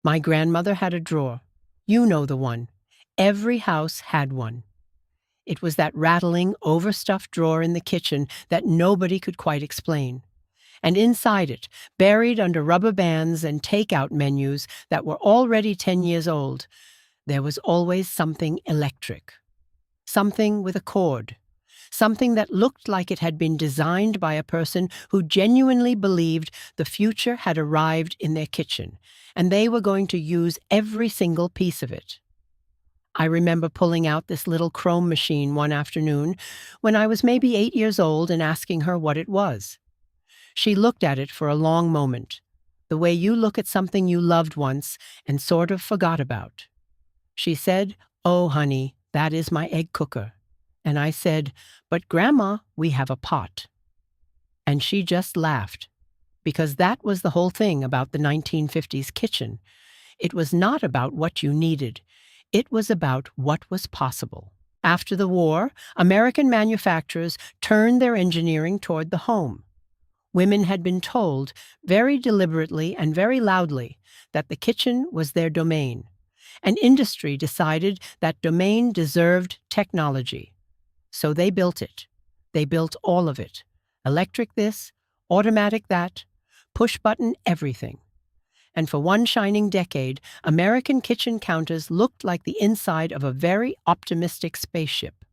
My grandmother had a drawer. You know the one. Every house had one. It was that rattling, overstuffed drawer in the kitchen that nobody could quite explain. And inside it, buried under rubber bands and takeout menus that were already 10 years old, there was always something electric. Something with a cord. Something that looked like it had been designed by a person who genuinely believed the future had arrived in their kitchen, and they were going to use every single piece of it. I remember pulling out this little chrome machine one afternoon when I was maybe 8 years old and asking her what it was. She looked at it for a long moment, the way you look at something you loved once and sort of forgot about. She said, "Oh, honey, that is my egg cooker." And I said, "But Grandma, we have a pot." And she just laughed, because that was the whole thing about the 1950s kitchen. It was not about what you needed. It was about what was possible. After the war, American manufacturers turned their engineering toward the home. Women had been told, very deliberately and very loudly, that the kitchen was their domain. And industry decided that domain deserved technology. So they built it. They built all of it. Electric this, automatic that, push-button everything. And for one shining decade, American kitchen counters looked like the inside of a very optimistic spaceship.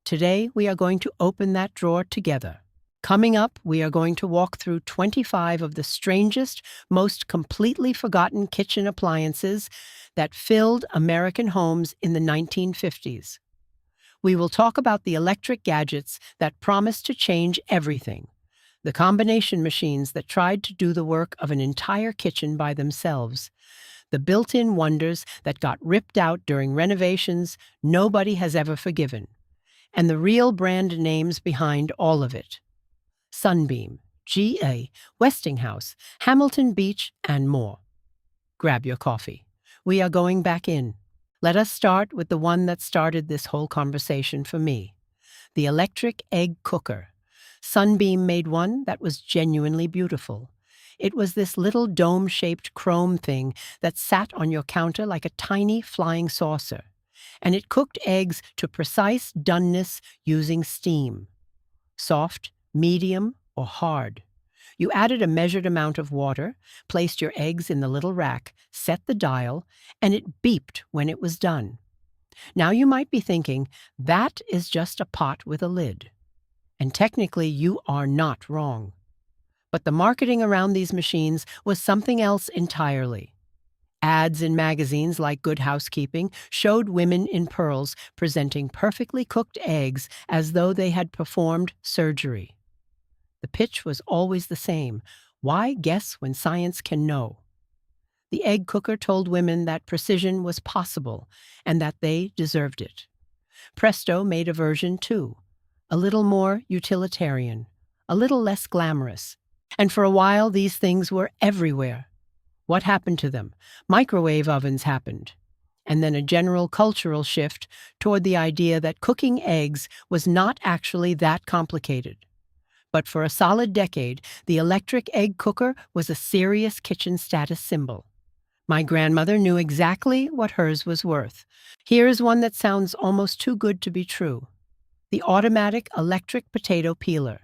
Today, we are going to open that drawer together. Coming up, we are going to walk through 25 of the strangest, most completely forgotten kitchen appliances that filled American homes in the 1950s. We will talk about the electric gadgets that promised to change everything, the combination machines that tried to do the work of an entire kitchen by themselves, the built-in wonders that got ripped out during renovations nobody has ever forgiven, and the real brand names behind all of it. Sunbeam, GA, Westinghouse, Hamilton Beach, and more. Grab your coffee. We are going back in. Let us start with the one that started this whole conversation for me, the electric egg cooker. Sunbeam made one that was genuinely beautiful. It was this little dome-shaped chrome thing that sat on your counter like a tiny flying saucer, and it cooked eggs to precise doneness using steam. Soft, medium, or hard. You added a measured amount of water, placed your eggs in the little rack, set the dial, and it beeped when it was done. Now you might be thinking, that is just a pot with a lid. And technically you are not wrong. But the marketing around these machines was something else entirely. Ads in magazines like Good Housekeeping showed women in pearls presenting perfectly cooked eggs as though they had performed surgery. The pitch was always the same. Why guess when science can know? The egg cooker told women that precision was possible and that they deserved it. Presto made a version too, a little more utilitarian, a little less glamorous. And for a while these things were everywhere. What happened to them? Microwave ovens happened. And then a general cultural shift toward the idea that cooking eggs was not actually that complicated. But for a solid decade, the electric egg cooker was a serious kitchen status symbol. My grandmother knew exactly what hers was worth. Here is one that sounds almost too good to be true. The automatic electric potato peeler.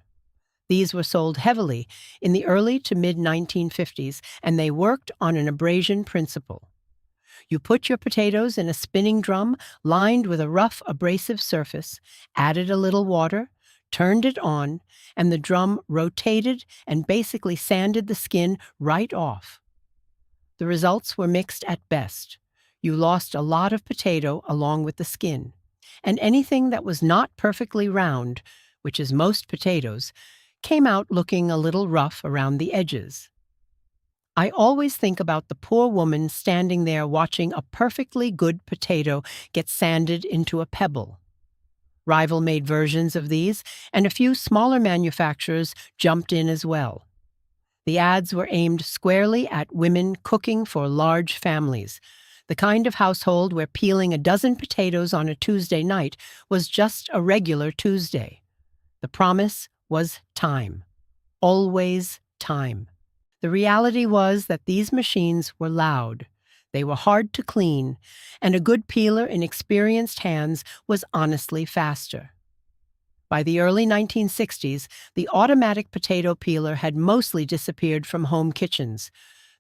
These were sold heavily in the early to mid-1950s, and they worked on an abrasion principle. You put your potatoes in a spinning drum lined with a rough abrasive surface, added a little water, turned it on, and the drum rotated and basically sanded the skin right off. The results were mixed at best. You lost a lot of potato along with the skin, and anything that was not perfectly round, which is most potatoes, came out looking a little rough around the edges. I always think about the poor woman standing there watching a perfectly good potato get sanded into a pebble. Rival made versions of these, and a few smaller manufacturers jumped in as well. The ads were aimed squarely at women cooking for large families, the kind of household where peeling a dozen potatoes on a Tuesday night was just a regular Tuesday. The promise was time. Always time. The reality was that these machines were loud. They were hard to clean, and a good peeler in experienced hands was honestly faster. By the early 1960s, the automatic potato peeler had mostly disappeared from home kitchens,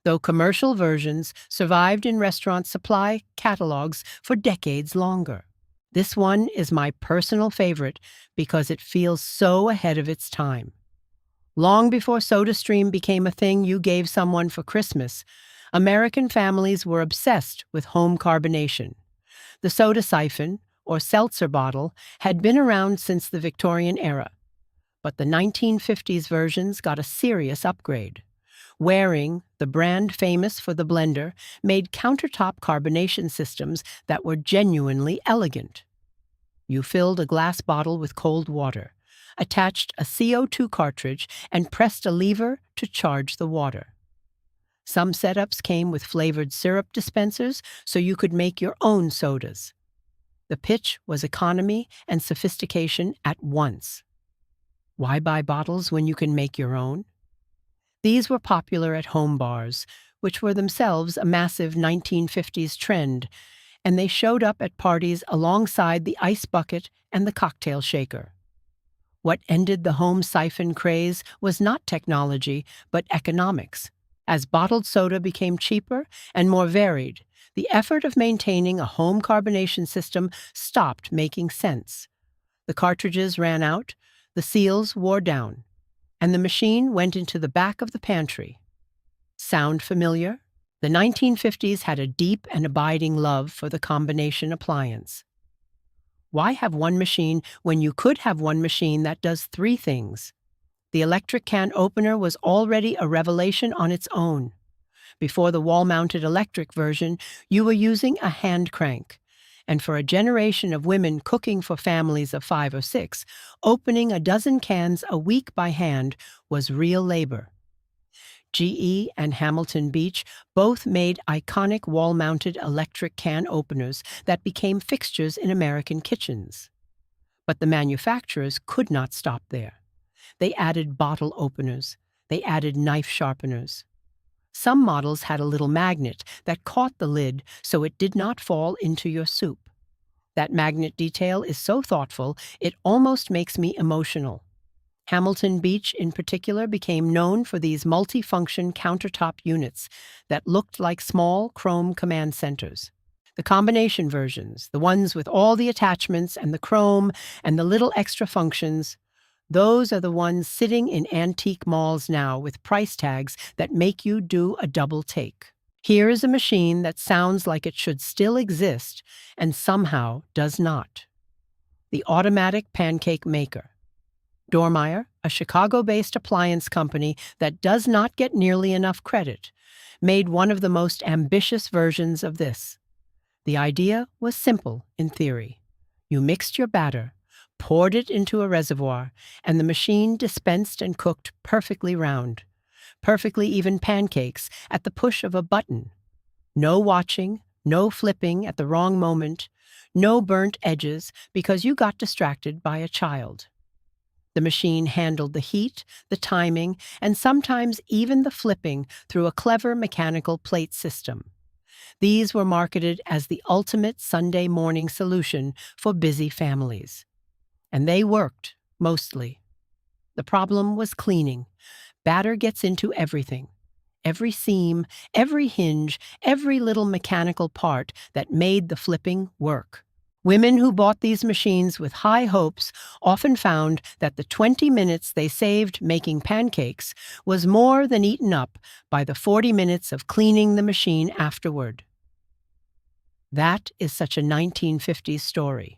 though commercial versions survived in restaurant supply catalogs for decades longer. This one is my personal favorite because it feels so ahead of its time. Long before SodaStream became a thing you gave someone for Christmas, American families were obsessed with home carbonation. The soda siphon, or seltzer bottle, had been around since the Victorian era, but the 1950s versions got a serious upgrade. Waring, the brand famous for the blender, made countertop carbonation systems that were genuinely elegant. You filled a glass bottle with cold water, attached a CO2 cartridge, and pressed a lever to charge the water. Some setups came with flavored syrup dispensers so you could make your own sodas. The pitch was economy and sophistication at once. Why buy bottles when you can make your own? These were popular at home bars, which were themselves a massive 1950s trend, and they showed up at parties alongside the ice bucket and the cocktail shaker. What ended the home siphon craze was not technology, but economics. As bottled soda became cheaper and more varied, the effort of maintaining a home carbonation system stopped making sense. The cartridges ran out, the seals wore down, and the machine went into the back of the pantry. Sound familiar? The 1950s had a deep and abiding love for the combination appliance. Why have one machine when you could have one machine that does three things? The electric can opener was already a revelation on its own. Before the wall-mounted electric version, you were using a hand crank. And for a generation of women cooking for families of 5 or 6, opening a dozen cans a week by hand was real labor. GE and Hamilton Beach both made iconic wall-mounted electric can openers that became fixtures in American kitchens. But the manufacturers could not stop there. They added bottle openers. They added knife sharpeners. Some models had a little magnet that caught the lid so it did not fall into your soup. That magnet detail is so thoughtful, it almost makes me emotional. Hamilton Beach, in particular, became known for these multifunction countertop units that looked like small chrome command centers. The combination versions, the ones with all the attachments and the chrome and the little extra functions, those are the ones sitting in antique malls now with price tags that make you do a double take. Here is a machine that sounds like it should still exist and somehow does not. The automatic pancake maker. Dormeyer, a Chicago-based appliance company that does not get nearly enough credit, made one of the most ambitious versions of this. The idea was simple in theory. You mixed your batter, poured it into a reservoir, and the machine dispensed and cooked perfectly round, perfectly even pancakes at the push of a button. No watching, no flipping at the wrong moment, no burnt edges because you got distracted by a child. The machine handled the heat, the timing, and sometimes even the flipping through a clever mechanical plate system. These were marketed as the ultimate Sunday morning solution for busy families. And they worked, mostly. The problem was cleaning. Batter gets into everything. Every seam, every hinge, every little mechanical part that made the flipping work. Women who bought these machines with high hopes often found that the 20 minutes they saved making pancakes was more than eaten up by the 40 minutes of cleaning the machine afterward. That is such a 1950s story.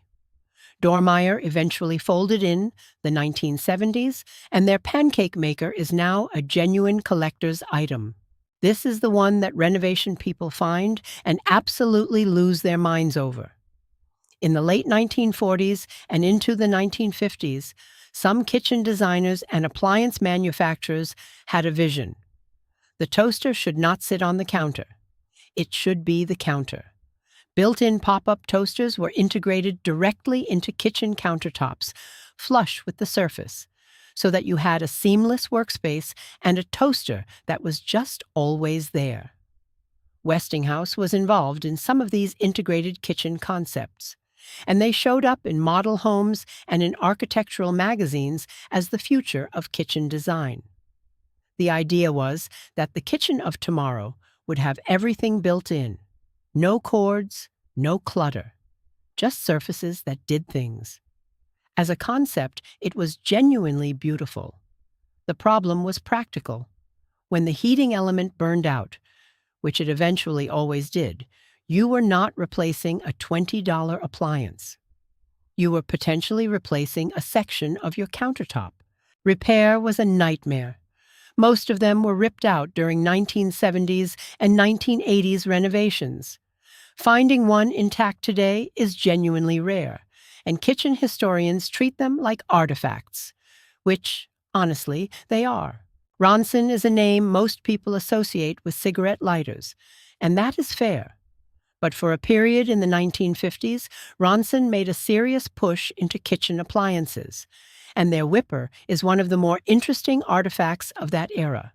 Dormeyer eventually folded in the 1970s, and their pancake maker is now a genuine collector's item. This is the one that renovation people find and absolutely lose their minds over. In the late 1940s and into the 1950s, some kitchen designers and appliance manufacturers had a vision. The toaster should not sit on the counter. It should be the counter. Built-in pop-up toasters were integrated directly into kitchen countertops, flush with the surface, so that you had a seamless workspace and a toaster that was just always there. Westinghouse was involved in some of these integrated kitchen concepts, and they showed up in model homes and in architectural magazines as the future of kitchen design. The idea was that the kitchen of tomorrow would have everything built in. No cords, no clutter, just surfaces that did things. As a concept, it was genuinely beautiful. The problem was practical. When the heating element burned out, which it eventually always did, you were not replacing a $20 appliance. You were potentially replacing a section of your countertop. Repair was a nightmare. Most of them were ripped out during 1970s and 1980s renovations. Finding one intact today is genuinely rare, and kitchen historians treat them like artifacts, which, honestly, they are. Ronson is a name most people associate with cigarette lighters, and that is fair. But for a period in the 1950s, Ronson made a serious push into kitchen appliances, and their whipper is one of the more interesting artifacts of that era.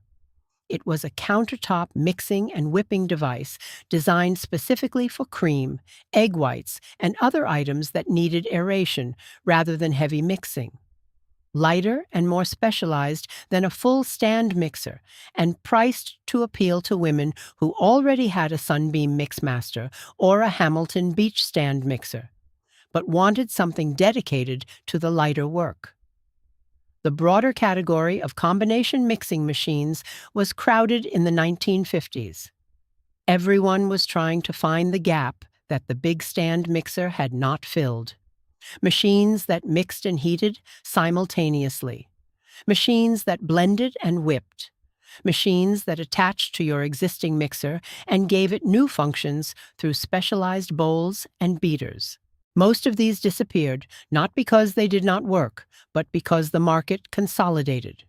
It was a countertop mixing and whipping device designed specifically for cream, egg whites, and other items that needed aeration rather than heavy mixing. Lighter and more specialized than a full stand mixer, and priced to appeal to women who already had a Sunbeam Mixmaster or a Hamilton Beach stand mixer, but wanted something dedicated to the lighter work. The broader category of combination mixing machines was crowded in the 1950s. Everyone was trying to find the gap that the big stand mixer had not filled. Machines that mixed and heated simultaneously. Machines that blended and whipped. Machines that attached to your existing mixer and gave it new functions through specialized bowls and beaters. Most of these disappeared, not because they did not work, but because the market consolidated.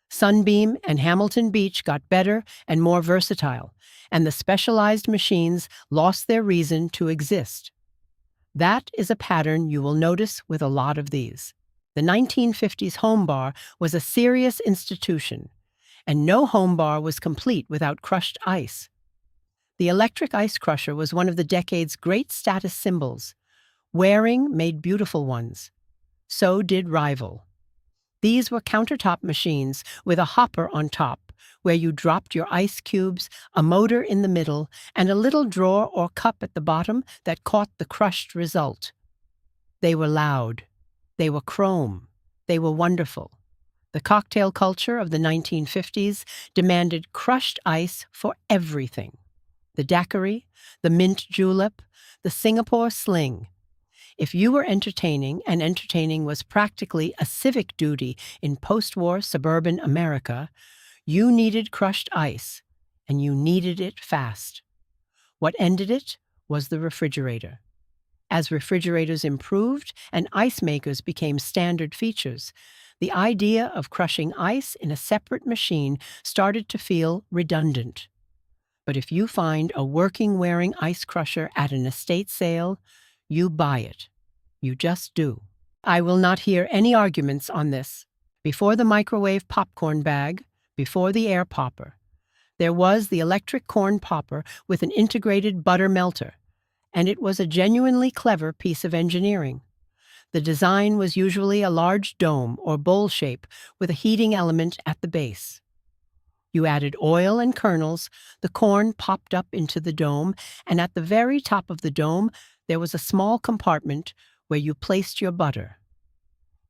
Sunbeam and Hamilton Beach got better and more versatile, and the specialized machines lost their reason to exist. That is a pattern you will notice with a lot of these. The 1950s home bar was a serious institution, and no home bar was complete without crushed ice. The electric ice crusher was one of the decade's great status symbols. Wearing made beautiful ones. So did Rival. These were countertop machines with a hopper on top, where you dropped your ice cubes, a motor in the middle, and a little drawer or cup at the bottom that caught the crushed result. They were loud. They were chrome. They were wonderful. The cocktail culture of the 1950s demanded crushed ice for everything. The daiquiri, the mint julep, the Singapore sling. If you were entertaining, and entertaining was practically a civic duty in post-war suburban America, you needed crushed ice, and you needed it fast. What ended it was the refrigerator. As refrigerators improved and ice makers became standard features, the idea of crushing ice in a separate machine started to feel redundant. But if you find a working wearing ice crusher at an estate sale, you buy it. You just do. I will not hear any arguments on this. Before the microwave popcorn bag, before the air popper, there was the electric corn popper with an integrated butter melter, and it was a genuinely clever piece of engineering. The design was usually a large dome or bowl shape with a heating element at the base. You added oil and kernels, the corn popped up into the dome, and at the very top of the dome there was a small compartment where you placed your butter.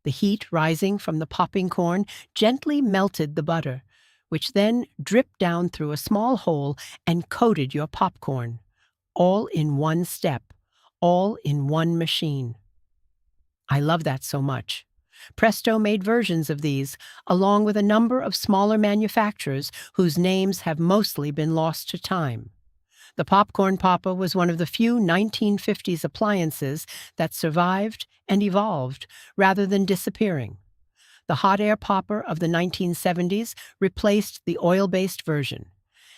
The heat rising from the popping corn gently melted the butter, which then dripped down through a small hole and coated your popcorn, all in one step, all in one machine. I love that so much. Presto made versions of these, along with a number of smaller manufacturers whose names have mostly been lost to time. The popcorn popper was one of the few 1950s appliances that survived and evolved rather than disappearing. The hot air popper of the 1970s replaced the oil-based version,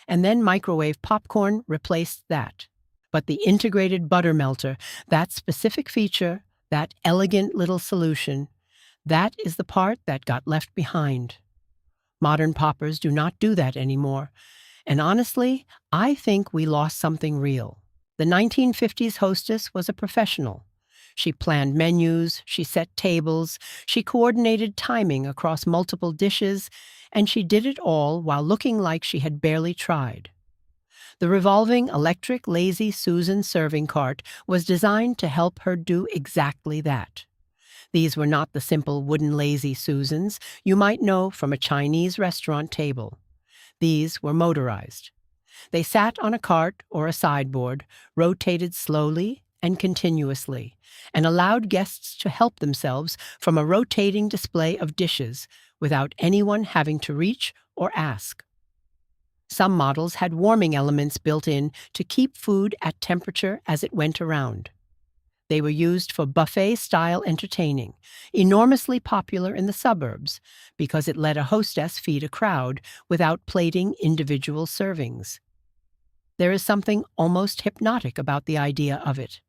and then microwave popcorn replaced that. But the integrated butter melter, that specific feature, that elegant little solution, That is the part that got left behind. Modern poppers do not do that anymore. And honestly, I think we lost something real. The 1950s hostess was a professional. She planned menus, she set tables, she coordinated timing across multiple dishes, and she did it all while looking like she had barely tried. The revolving electric Lazy Susan serving cart was designed to help her do exactly that. These were not the simple wooden Lazy Susans you might know from a Chinese restaurant table. These were motorized. They sat on a cart or a sideboard, rotated slowly and continuously, and allowed guests to help themselves from a rotating display of dishes without anyone having to reach or ask. Some models had warming elements built in to keep food at temperature as it went around. They were used for buffet-style entertaining, enormously popular in the suburbs because it let a hostess feed a crowd without plating individual servings. There is something almost hypnotic about the idea of it.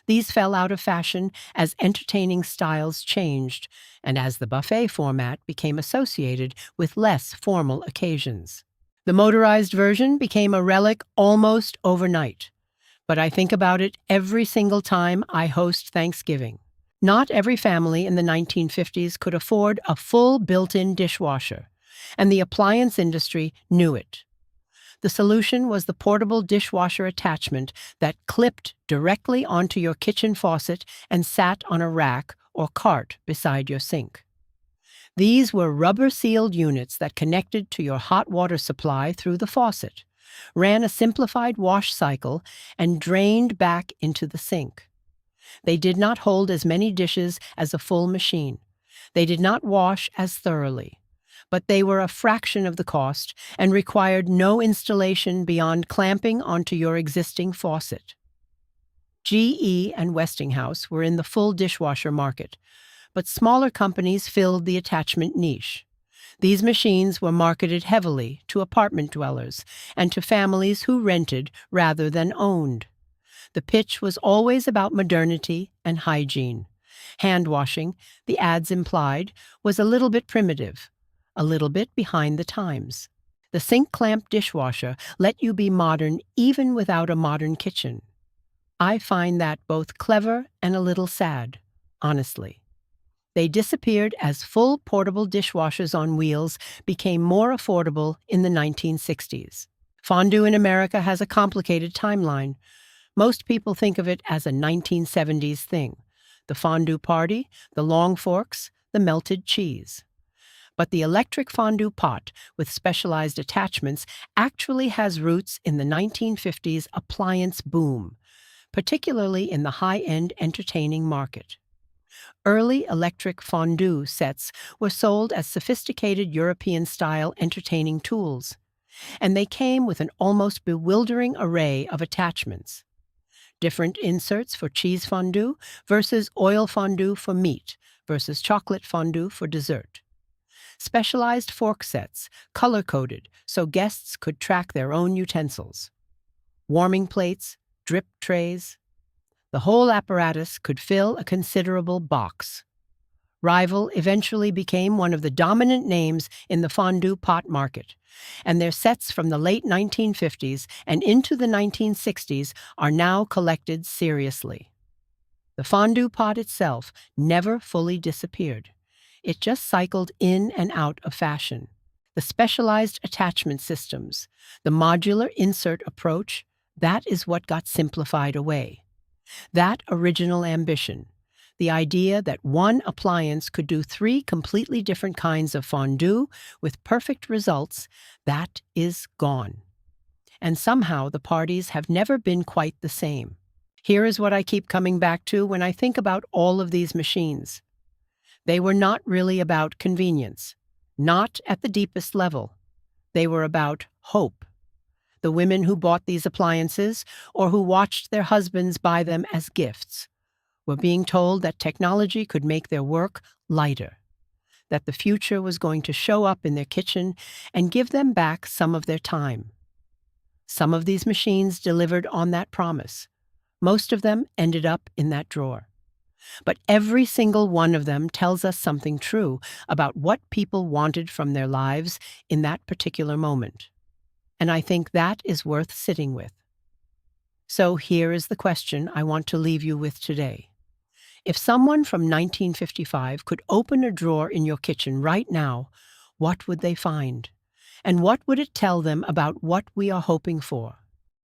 These fell out of fashion as entertaining styles changed and as the buffet format became associated with less formal occasions. The motorized version became a relic almost overnight, but I think about it every single time I host Thanksgiving. Not every family in the 1950s could afford a full built-in dishwasher, and the appliance industry knew it. The solution was the portable dishwasher attachment that clipped directly onto your kitchen faucet and sat on a rack or cart beside your sink. These were rubber-sealed units that connected to your hot water supply through the faucet, ran a simplified wash cycle, and drained back into the sink. They did not hold as many dishes as a full machine. They did not wash as thoroughly. But they were a fraction of the cost and required no installation beyond clamping onto your existing faucet. GE and Westinghouse were in the full dishwasher market, but smaller companies filled the attachment niche. These machines were marketed heavily to apartment dwellers and to families who rented rather than owned. The pitch was always about modernity and hygiene. Hand washing, the ads implied, was a little bit primitive, a little bit behind the times. The sink clamp dishwasher let you be modern even without a modern kitchen. I find that both clever and a little sad, honestly. They disappeared as full portable dishwashers on wheels became more affordable in the 1960s. Fondue in America has a complicated timeline. Most people think of it as a 1970s thing. The fondue party, the long forks, the melted cheese. But the electric fondue pot with specialized attachments actually has roots in the 1950s appliance boom, particularly in the high-end entertaining market. Early electric fondue sets were sold as sophisticated European-style entertaining tools, and they came with an almost bewildering array of attachments. Different inserts for cheese fondue versus oil fondue for meat versus chocolate fondue for dessert. Specialized fork sets, color-coded so guests could track their own utensils. Warming plates, drip trays. The whole apparatus could fill a considerable box. Rival eventually became one of the dominant names in the fondue pot market, and their sets from the late 1950s and into the 1960s are now collected seriously. The fondue pot itself never fully disappeared. It just cycled in and out of fashion. The specialized attachment systems, the modular insert approach, that is what got simplified away. That original ambition, the idea that one appliance could do 3 completely different kinds of fondue with perfect results, that is gone. And somehow the parties have never been quite the same. Here is what I keep coming back to when I think about all of these machines. They were not really about convenience, not at the deepest level. They were about hope. The women who bought these appliances, or who watched their husbands buy them as gifts, were being told that technology could make their work lighter, that the future was going to show up in their kitchen and give them back some of their time. Some of these machines delivered on that promise. Most of them ended up in that drawer. But every single one of them tells us something true about what people wanted from their lives in that particular moment. And I think that is worth sitting with. So here is the question I want to leave you with today. If someone from 1955 could open a drawer in your kitchen right now, what would they find? And what would it tell them about what we are hoping for?